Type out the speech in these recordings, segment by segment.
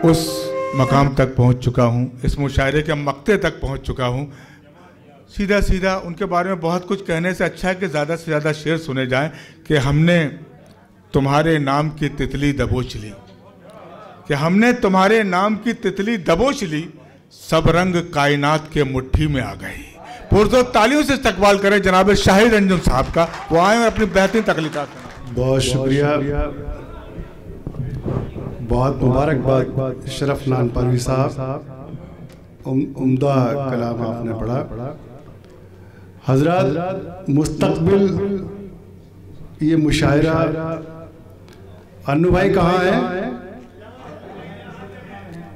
उस मकाम तक पहुंच चुका हूं, इस मुशायरे के मक्ते तक पहुंच चुका हूं। सीधा सीधा उनके बारे में बहुत कुछ कहने से अच्छा है कि ज़्यादा से ज़्यादा शेर सुने जाएं कि हमने तुम्हारे नाम की तितली दबोच ली, कि हमने तुम्हारे नाम की तितली दबोच ली, सब रंग कायनात के मुट्ठी में आ गई। पुरजोर तालियों से इस्तकबाल करें जनाब शाहिद अंजुम साहब का, वो आए और अपनी बेहतरीन तकलीकात करें। बहुत शुक्रिया, बहुत मुबारकबाद शरफ नान परवी साहब, उम्दा कलाम आपने पढ़ा। हजरत मुस्तकबिल ये मुशायरा अन्नू भाई कहाँ है?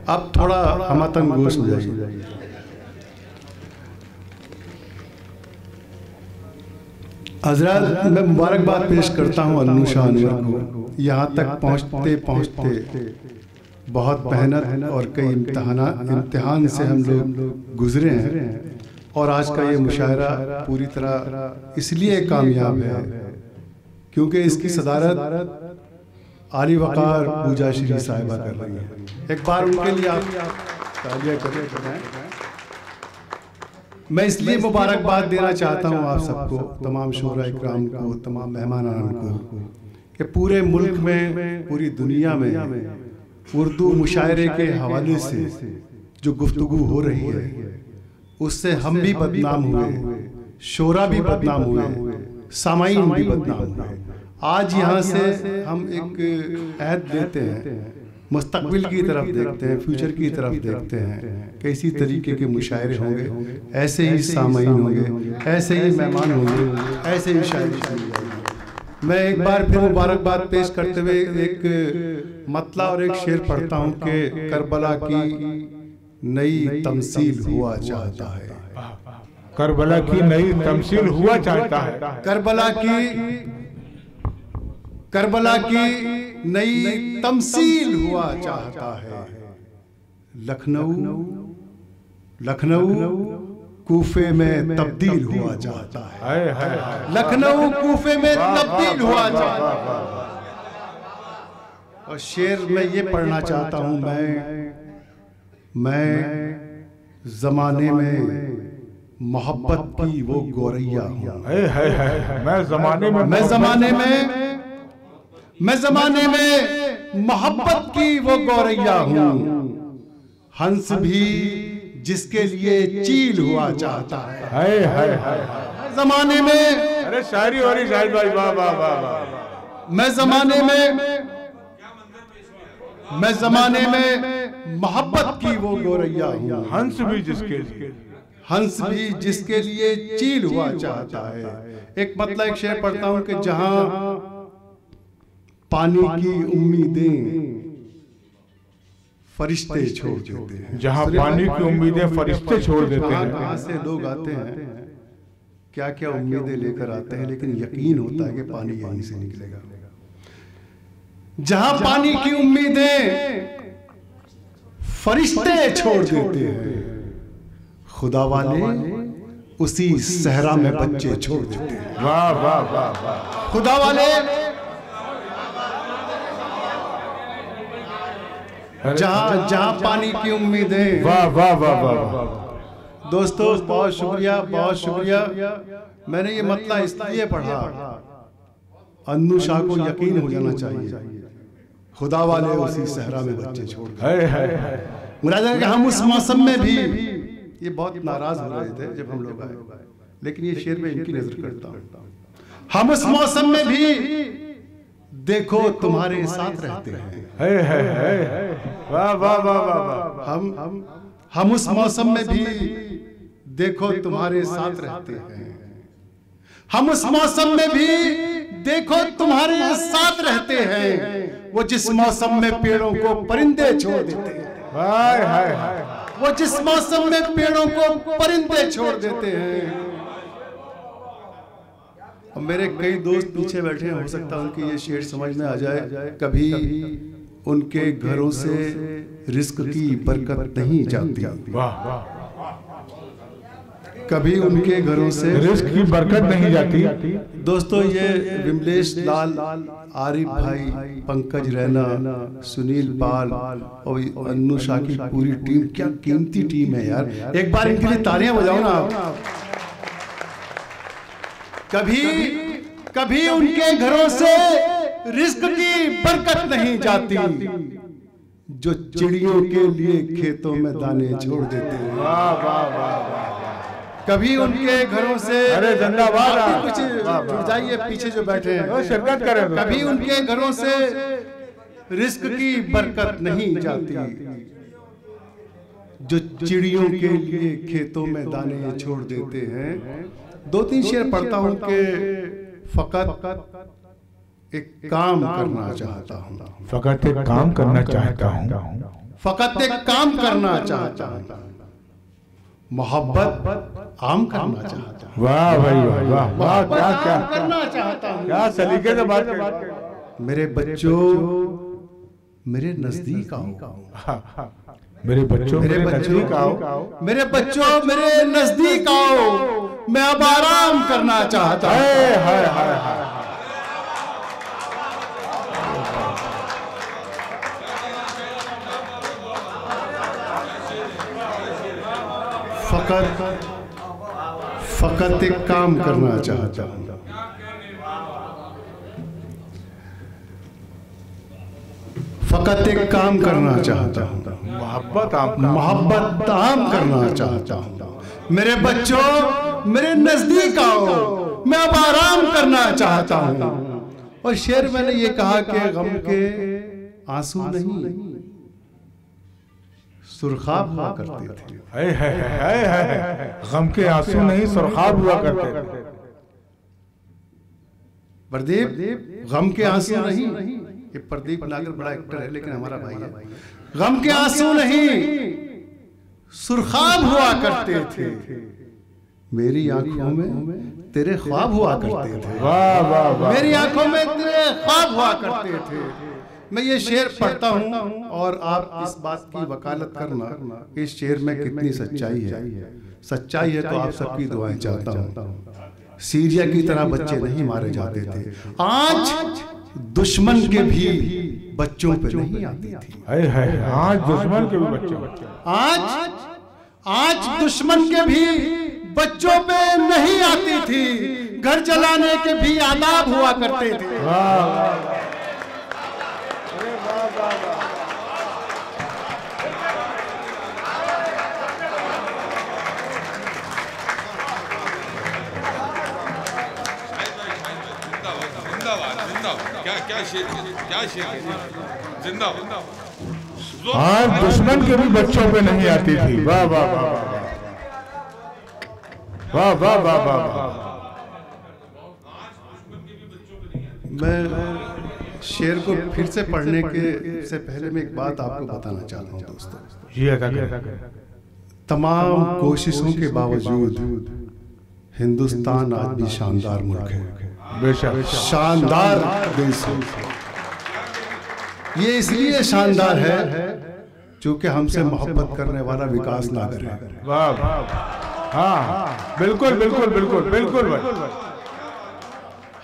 अब थोड़ा हमतन गोश हो जाइए। हजरत मैं मुबारकबाद पेश करता हूँ अन्नू शाह अनवर को। यहाँ तक पहुँचते पहुँचते बहुत मेहनत और कई इम्तिहान से हम लोग गुजरे हैं, और आज का ये मुशायरा पूरी तरह इसलिए कामयाब है क्योंकि इसकी सदारत आली वकार पूजा श्री साहिबा कर रही है। एक बार उनके लिए आप तालियां करें। मैं इसलिए मुबारकबाद देना चाहता हूँ आप सबको, तमाम शोरा इकराम को, तमाम मेहमानान को, कि पूरे मुल्क में, पूरी दुनिया में उर्दू मुशायरे के हवाले से जो गुफ्तगू हो रही है उससे हम भी बदनाम हुए, शोरा भी बदनाम हुए, सामाईन भी बदनाम हुए। आज यहाँ से हम एक अहद देते हैं, मुस्तकबिल की तरफ देखते हैं, फ्यूचर की तरफ देखते हैं कि इसी तरीके के मुशायरे होंगे, ऐसे ही सामाईन होंगे, ऐसे ही मेहमान होंगे, ऐसे ही शायरी सुनी जाएगी। मैं एक बार फिर मुबारकबाद पेश करते हुए एक मतला और एक शेर पढ़ता हूँ कि करबला की नई तमसील हुआ चाहता है। करबला की नई तमसील हुआ चाहता है। करबला की नई तमसील हुआ चाहता है। लखनऊ कूफे में तब्दील हुआ चाहता है। लखनऊ कूफे में तब्दील हुआ चाहता है। और शेर में ये पढ़ना चाहता हूँ, मैं जमाने में मोहब्बत की वो गोरैया हूँ। मैं जमाने में मोहब्बत की वो गोरैया हूँ। हंस भी जिसके लिए चील हुआ चाहता है। जमाने में, अरे शायरी हो रही शाहिद भाई, वाह वाह वाह। मैं जमाने में मोहब्बत की वो गोरैया हूँ। हंस भी जिसके लिए चील हुआ चाहता है। एक मतलब एक शेर पढ़ता हूँ कि जहां पानी की उम्मीदें फरिश्ते छोड़ देते हैं, जहां पानी की उम्मीदें फरिश्ते छोड़ देते हैं। कहां से लोग आते हैं, क्या क्या उम्मीदें लेकर आते हैं, लेकिन यकीन होता है कि पानी यहीं से निकलेगा। जहां पानी की उम्मीदें फरिश्ते छोड़ देते हैं, खुदा वाले उसी सहरा में बच्चे छोड़ देते हैं। वाह वाह वाह वाह। खुदा वाले जहां पानी की उम्मीदें। वाह वाह वाह वाह। दोस्तों बहुत शुक्रिया, बहुत शुक्रिया। मैंने ये मतला इसलिए पढ़ा, अन्नू शाह को यकीन हो जाना चाहिए, खुदा वाले उसी सहरा में बच्चे छोड़ गए। मुरादा कि हम उस मौसम में भी, ये बहुत नाराज हो रहे थे जब हम लोग आए, लेकिन ये शेर में इनकी नजर करता हूँ। हम उस मौसम में भी देखो तुम्हारे साथ रहते हैं। वाह वाह वाह वाह। हम उस मौसम में भी देखो तुम्हारे साथ रहते हैं। हम उस मौसम में भी देखो तुम्हारे साथ रहते हैं, वो जिस मौसम में पेड़ों को परिंदे छोड़ देते हैं। हाय हाय हाय, वो जिस मौसम में पेड़ों को परिंदे छोड़ देते हैं। और मेरे कई दोस्त पीछे बैठे हैं, हो सकता है उनकी ये शेर समझ में आ जाए। कभी उनके घरों से रिस्क की बरकत नहीं जाती, वाह वाह, कभी उनके घरों से रिस्क की बरकत नहीं जाती। दोस्तों ये विमलेश लाल, आरिफ भाई, पंकज रैना, सुनील पाल और अन्नू शाह की पूरी टीम, क्या कीमती टीम है यार। एक बार इनके लिए तालियां बजाओ ना आप। कभी उनके घरों से रिस्क की बरकत नहीं जाती, जो चिड़ियों के लिए खेतों में दाने छोड़ देते हैं। वाह वाह वाह, कभी उनके घरों से, अरे जिंदाबाद, कुछ जुड़ जाइए पीछे जो बैठे हैं, शिरकत करें। कभी उनके घरों से रिस्क की बरकत नहीं जाती, जो चिड़ियों के लिए खेतों में दाने छोड़ देते हैं। 2-3 शेर पढ़ता हूं कि फकत एक काम करना चाहता हूं, फकत एक काम करना चाहता हूं, फकत एक काम करना चाहता हूं, मोहब्बत आम करना चाहता हूं। वाह भाई वाह वाह, क्या क्या करना चाहता हूं, क्या सलीके से बात कर। मेरे बच्चों मेरे नजदीक आओ, मेरे बच्चों मेरे नजदीक आओ, मेरे बच्चों मेरे नजदीक आओ, मैं अब आराम करना चाहता हूं। हाय हाय हाय, फकत एक काम करना चाहता हूं, फकत एक काम करना चाहता हूं, मोहब्बत आम करना चाहता हूं। मेरे बच्चों मेरे नजदीक आओ, मैं अब आराम करना चाहता हूं। और शेर मैंने ये कहा कि गम के आंसू नहीं सुरखाब हुआ करते थे। गम के आंसू नहीं सुरखाब हुआ करते थे। प्रदीप, गम के आंसू नहीं, ये प्रदीप नागर बड़ा एक्टर है लेकिन हमारा भाई है। गम के आंसू नहीं सुरखाब हुआ करते थे, मेरी आंखों में तेरे ख्वाब हुआ करते थे। वाह वाह वाह, मेरी आंखों में तेरे ख्वाब हुआ करते थे। मैं ये शेर पढ़ता हूँ और आप इस बात की वकालत करना इस शेर में कितनी सच्चाई है। सच्चाई है तो आप सबकी दुआएं चाहता हूँ। सीरिया की तरह बच्चे नहीं मारे जाते थे, आज दुश्मन के भी बच्चों पे नहीं आती थी। आज दुश्मन के भी बच्चों, आज दुश्मन के भी बच्चों पे नहीं आती थी, घर जलाने के भी आदाब हुआ करते थे। वाह क्या शेर, क्या शेर, जिंदाबाद। आज दुश्मन के भी बच्चों पे नहीं आती थी। वाह वाह वाह वाह वाह वाह वाह वाह। मैं शेर को फिर से पढ़ने के से पहले मैं एक बात आपको बताना चाहता हूँ दोस्तों। जी अदा करें। तमाम कोशिशों के बावजूद हिंदुस्तान आज भी शानदार मुल्क है, बेशक शानदार देश है। ये इसलिए शानदार है क्योंकि हमसे मोहब्बत करने वाला विकास नागर है। वाह वाह, हाँ बिल्कुल बिल्कुल बिल्कुल बिल्कुल भाई।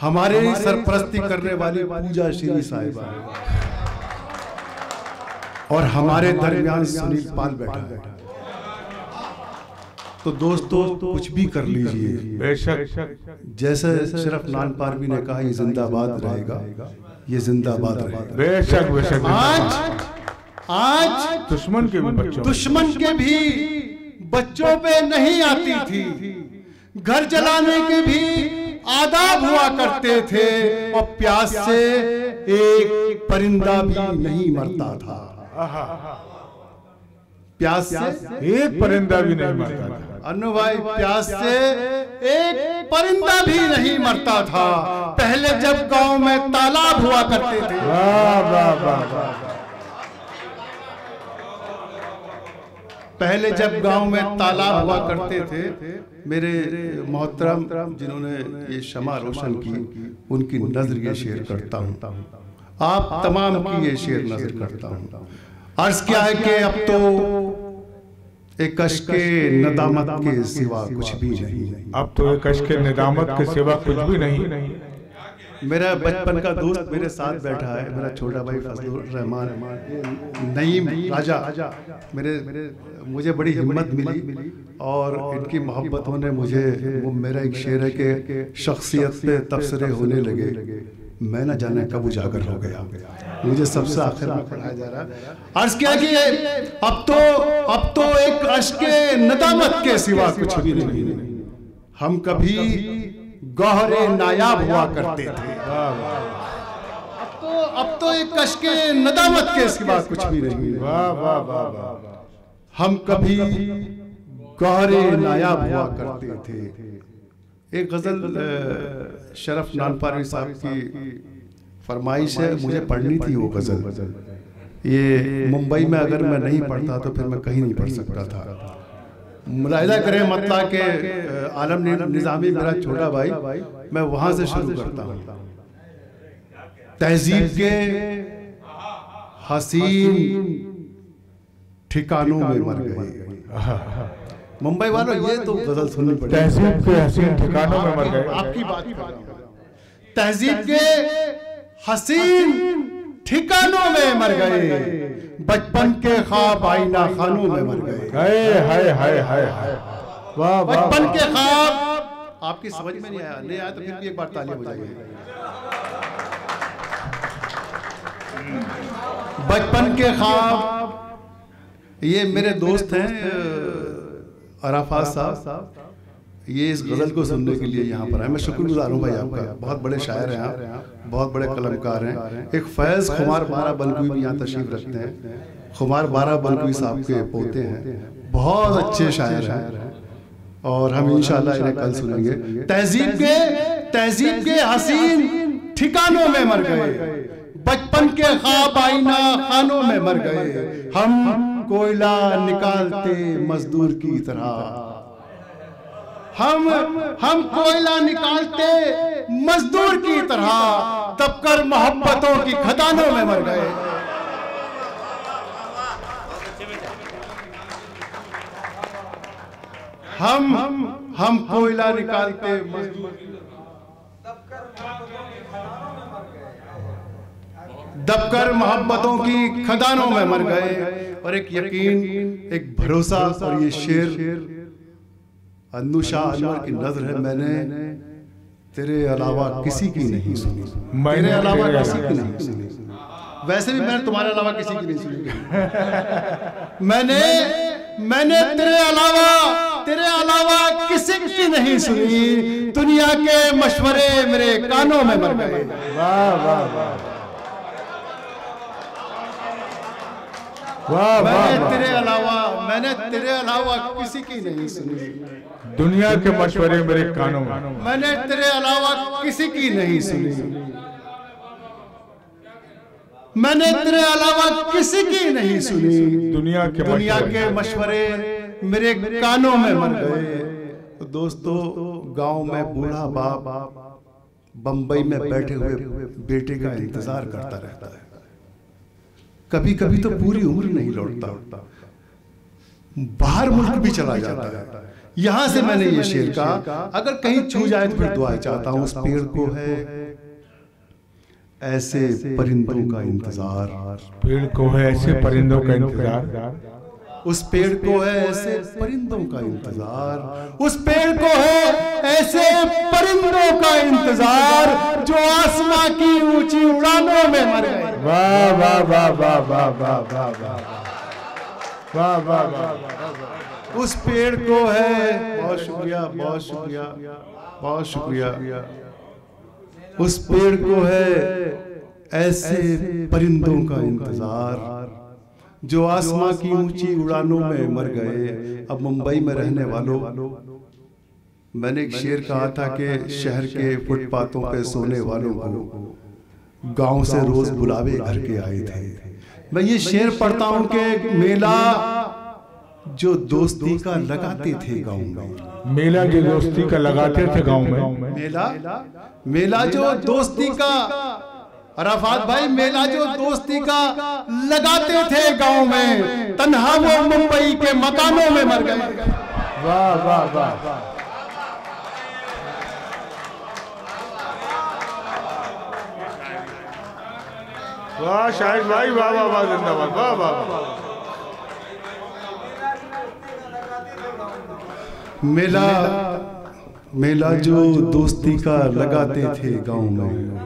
हमारे सरपरस्ती करने वाली पूजा श्री साहिबा और हमारे दरमियान सुनील पाल बैठा है। तो दोस्तों कुछ भी कर लीजिए, बेशक जैसे सिर्फ नान पारवी ने कहा ये जिंदाबाद रहेगा, ये जिंदाबाद रहेगा। बेशक बेशक। आज दुश्मन के भी बच्चों, दुश्मन के भी बच्चों पे नहीं आती थी, घर जलाने के भी आदाब हुआ करते थे और प्यास से एक परिंदा भी नहीं मरता था। प्यास से एक परिंदा भी नहीं मरता था। अन्नू भाई, प्यास से एक परिंदा भी नहीं मरता था। पहले जब गांव में तालाब हुआ करते थे, वाह वाह वाह वाह, पहले जब गांव में तालाब हुआ करते थे, मेरे मोहतरम जिन्होंने ये शमा रोशन की, उनकी नजर ये शेर करता हूँ, आप तमाम की ये शेर नजर करता हूँ। अर्ज क्या है कि अब तो एक अश्के नदामत के सिवा कुछ भी नहीं, अब तो एक अश्के नदामत के सिवा कुछ भी नहीं। मेरा बचपन का दोस्त मेरे साथ बैठा है, मेरा छोटा भाई फजलुर रहमान नईम राजा, मुझे बड़ी हिम्मत मिली और इनकी मोहब्बतों ने मुझे, वो मेरा एक शेर है कि शख्सियत पे तबसरे होने लगे, मैं न जाने कब उजागर हो गया, मुझे सबसे आखिर में पढ़ाया जा रहा है। अर्ज किया कि अब तो एक अश्के नदामत के सिवा कुछ भी नहीं, हम कभी गौहरे नायाब हुआ करते थे, अब तो एक अश्के नदामत के सिवा कुछ भी नहीं, वाह वाह वाह वाह, हम कभी गौहरे नायाब हुआ करते थे। एक गजल शरफ नानपारी साहब की फरमाइश है, मुझे पढ़नी थी वो गजल। ये मुंबई में अगर मैं नहीं पढ़ता तो फिर मैं कहीं नहीं पढ़ सकता था। मुलाहिजा करें मतलब के आलम निजामी मेरा छोटा भाई, मैं वहां से शुरू करता हूँ। तहजीब के हसीन ठिकानों में मर गए। मुंबई वालों, ये तो गजल सुननी पड़ेगी। तहजीब के हसीन ठिकानों में मर गए, आपकी बात कर रहा हूं। तहजीब के हसीन ठिकानों में मर गए, बचपन के ख्वाब आईना खानों में मर गए। हाय हाय हाय हाय, वाह वाह, बचपन के ख्वाब आपकी समझ में नहीं आया, नहीं आया तो फिर भी एक बार तालियां बजाइए। बचपन के ख्वाब, ये मेरे दोस्त हैं अराफात साहब, ये इस गज़ल को सुनने के लिए यहाँ पर आए। मैं शुक्रगुजार हूँ भाई आपका, बहुत बड़े शायर हैं आप, बहुत बड़े कलमकार हैं। एक फैज़ खुमार बारा बलकुई भी यहाँ तशरीफ रखते हैं। खुमार बारा बलकुई साहब के पोते हैं, बहुत अच्छे शायर हैं और हम इंशाल्लाह इन्हें कल सुनेंगे। तहजीब के हसीन ठिकानों में मर गए, बचपन के ख्वाब आईना खानों में मर गए। हम कोयला निकालते मजदूर की तरह, हम कोयला निकालते मजदूर की तरह, तब कर मोहब्बतों की खदानों में मर गए। हम कोयला निकालते मजदूर, दबकर मोहब्बतों की खदानों में मर गए। और एक यकीन, एक भरोसा, और ये शेर अन्नू शाह अनवर की नजर है, मैंने तेरे अलावा किसी की नहीं सुनी, तेरे अलावा किसी की नहीं सुनी। वैसे भी मैंने तुम्हारे अलावा किसी की नहीं सुनी। मैंने तेरे अलावा किसी की नहीं सुनी। दुनिया के मशवरे मेरे कानों में मर गए। वाह वाह वाह, मैंने तेरे अलावा किसी की नहीं सुनी। दुनिया के मशवरे मेरे कानों में, मैंने तेरे अलावा किसी की नहीं सुनी। मैंने तेरे अलावा किसी की नहीं सुनी। दुनिया के मशवरे मेरे कानों में मर गए। तो दोस्तों, गांव में बूढ़ा बाप बंबई में बैठे हुए बेटे का इंतजार करता रहता है। कभी कभी तो पूरी उम्र नहीं लौटता, बाहर मुल्क भी चला जाता है। यहां से मैंने ये शेर कहा, अगर कहीं छू जाए तो फिर दुआ चाहता हूं। उस पेड़ को है ऐसे परिंदों का इंतजार, पेड़ को है ऐसे परिंदों का इंतजार, उस पेड़ को है ऐसे परिंदों का इंतजार, उस पेड़ को है ऐसे परिंदों का इंतजार, जो आसमां की ऊंची उड़ानों में मर गए। वाह वाह वाह वाह वाह वाह वाह वाह वाह वाह, उस पेड़ को है, बहुत शुक्रिया, बहुत शुक्रिया, बहुत शुक्रिया। उस पेड़ को है ऐसे परिंदों का इंतजार, जो आसमां की ऊंची उड़ानों में मर गए, अब मुंबई में रहने वालों, मैंने एक शेर कहा था कि शहर के फुटपाथों पे सोने वालों को गांव से रोज बुलावे घर के आए थे। मैं ये शेर पढ़ता हूं कि मेला जो दोस्ती का लगाते थे गांव में, मेला जो दोस्ती का लगाते थे गांव में, मेला जो दोस्ती का, अराफात भाई, मेला जो दोस्ती का लगाते थे गांव में, तन्हा वो मुंबई के मकानों में मर गए। वाह वाह वाह वाह शाहिद भाई, वाह वाह वाह, जिंदाबाद, वाह वाह वाह। मेला जो दोस्ती का लगाते थे गांव में,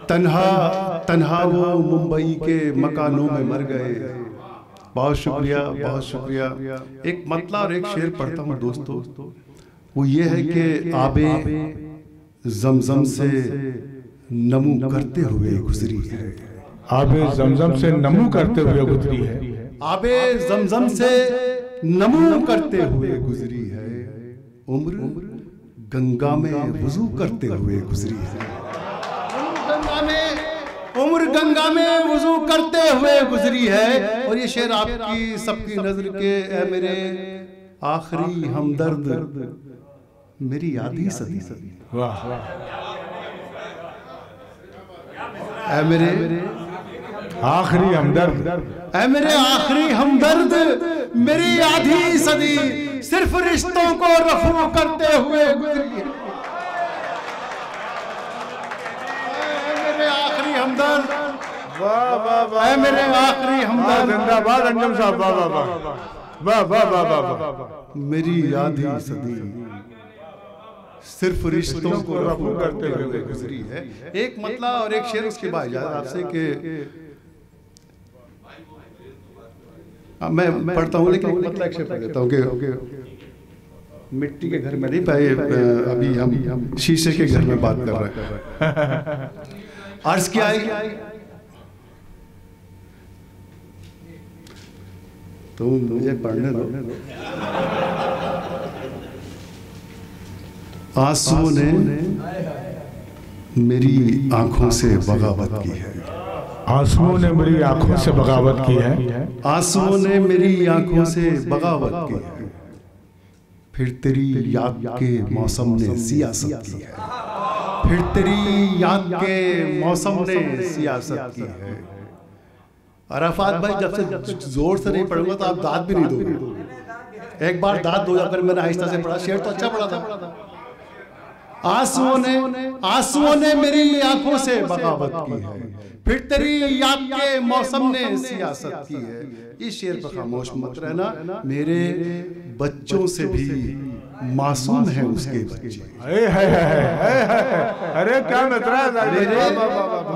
तन्हा वो मुंबई के मकानों में मर गए। बहुत शुक्रिया, बहुत शुक्रिया। एक मतला और एक शेर पढ़ता हूँ दोस्तों, वो ये है कि आबे जमजम से नमू करते हुए गुजरी है। आबे जमजम से नमू करते हुए गुजरी है। आबे जमजम से नमू करते हुए गुजरी है। उम्र गंगा में वुजू करते हुए गुजरी है। उम्र गंगा में वुजू करते हुए गुजरी है। और ये शेर आपकी सबकी नजर के, ए मेरे आखिरी हमदर्द, मेरी आधी सदी। वाह वाह। ऐ मेरे आखिरी हमदर्द, ऐ मेरे आखिरी हमदर्द, मेरी आधी सदी सिर्फ रिश्तों को रफू करते हुए गुजरी है। ऐ मेरे आखिरी हमदर्द, वाह वाह वाह, ऐ मेरे आखिरी हमदर्द, जिंदाबाद अंजुम साहब, वाह वाह वाह वाह वाह वाह वाह। मेरी आधी सदी सिर्फ रिश्तों को रफू करते हुए गुजरी है। एक मतला और एक शेर, उसके बाद इजाजत आपसे कि मैं पढ़ता हूँ, लेकिन मतलब एक शेर पढ़ देता हूँ कि मिट्टी के घर में नहीं पाए, अभी हम शीशे के घर में बात कर रहे हैं। अर्ज क्या है, तो मुझे पढ़ने दो। आंसुओं ने मेरी आंखों से बगावत की है। आंसुओं ने मेरी आंखों से बगावत की है। आंसुओं ने मेरी आंखों से बगावत की है। फिर तेरी याद के मौसम ने सियासत की है। फिर तेरी याद के मौसम ने सियासत की है। अराफात भाई, जब से जोर से नहीं पढ़ूंगा तो आप दाद भी नहीं दोगे। एक बार दाद दो, अगर मैंने आहिस्ता से पढ़ा, शेर तो अच्छा पढ़ा था। आंसुओं ने मेरी आंखों से बगावत की है। फिर तेरी याद के मौसम ने सियासत की है। इस शेर पर खामोश मत रहना। मेरे बच्चों से भी मासूम है उसके बच्चे। अरे क्या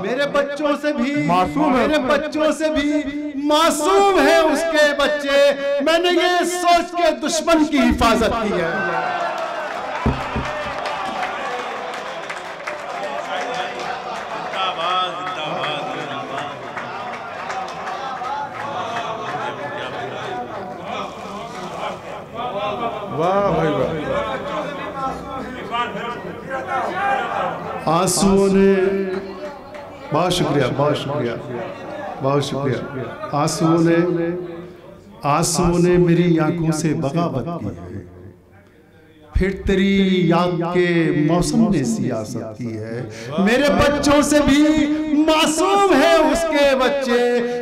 मेरे बच्चों से भी मासूम है, मेरे बच्चों से भी मासूम है उसके बच्चे। मैंने ये सोच के दुश्मन की हिफाजत की है। वाह भाई वाह। आंसुओं ने, बहुत शुक्रिया, बहुत शुक्रिया, बहुत शुक्रिया। आंसुओं ने मेरी आंखों से बगावत की है। फिर तेरी याद के मौसम ने सियासत की है। मेरे बच्चों से भी मासूम है उसके बच्चे।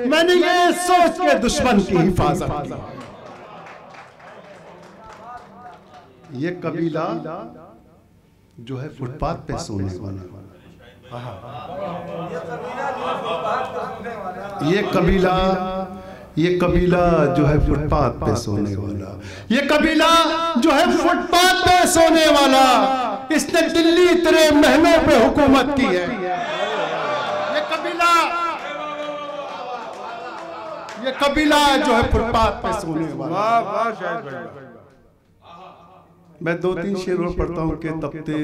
मैंने ये सोच के दुश्मन की हिफाजत की। ये कबीला जो है फुटपाथ पे सोने वाला, ये कबीला जो है फुटपाथ पे सोने वाला, ये कबीला जो है फुटपाथ पे सोने वाला, इसने दिल्ली तेरे महलों पे हुकूमत की है। ये कबीला जो है फुटपाथ पे सोने वाला। मैं 2-3 शेर और पढ़ता हूँ कि तपते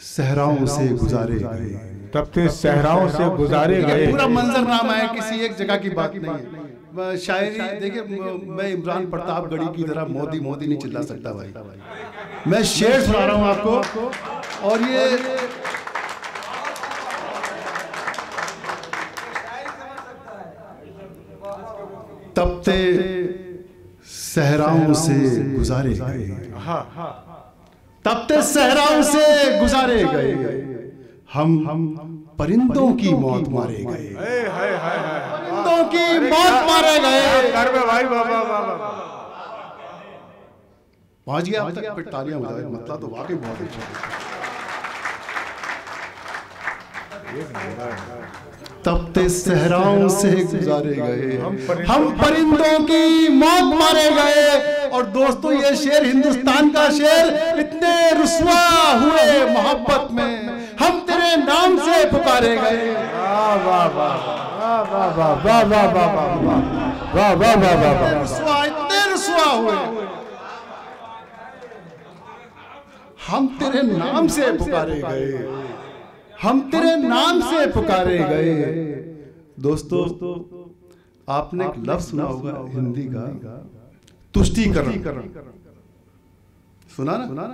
सहराओं से गुजारे गए। तपते सहराओं से गुजारे गए। पूरा मंजरनामा है, किसी एक जगह की बात नहीं है। शायरी देखिए, मैं इमरान प्रतापगढ़ी की तरह मोदी मोदी नहीं चिल्ला सकता भाई। मैं शेर सुना रहा हूं आपको, और ये तपते सहराओं से गुजारे गए, तपते सहराओं से गुजारे गए, हम परिंदों की मौत मारे गए, परिंदों की मौत मारे गए। भाई पहुंच गया अब तक, फिर तालियां बजाए, मतलब तो वाकई बहुत अच्छा। तपते सहराओं से गुजारे गए, हम परिंदों की मौत मारे गए। और दोस्तों, ये शेर हिंदुस्तान का शेर, इतने रुस्वा हुए मोहब्बत में हम तेरे नाम से पुकारे गए। इतने रुस्वा हुए, हम तेरे नाम से पुकारे गए, हम तेरे नाम से पुकारे गए। दोस्तों, आपने एक लफ्ज सुना होगा हिंदी का, तुष्टीकरण। सुना ना?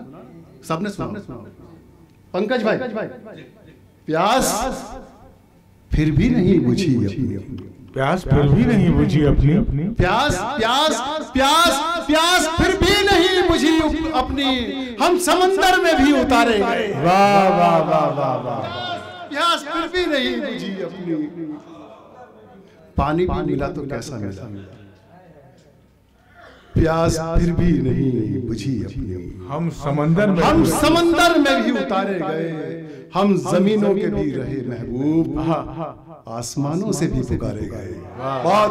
सबने सुना। पंकज भाई, प्यास फिर भी नहीं बुझी अपनी, प्यास फिर भी नहीं बुझी अपनी, प्यास प्यास प्यास प्यास फिर भी नहीं बुझी अपनी, हम समंदर में भी उतारे गए। वाह वाह वाह वाह वाह। प्यास फिर भी नहीं बुझी अपनी, पानी भी मिला तो कैसा मिला, प्यास फिर भी नहीं बुझी अपनी, हम समंदर में भी उतारे गए, हम जमीनों के भी रहे महबूब, आसमानों से भी पुकारे गए। बहुत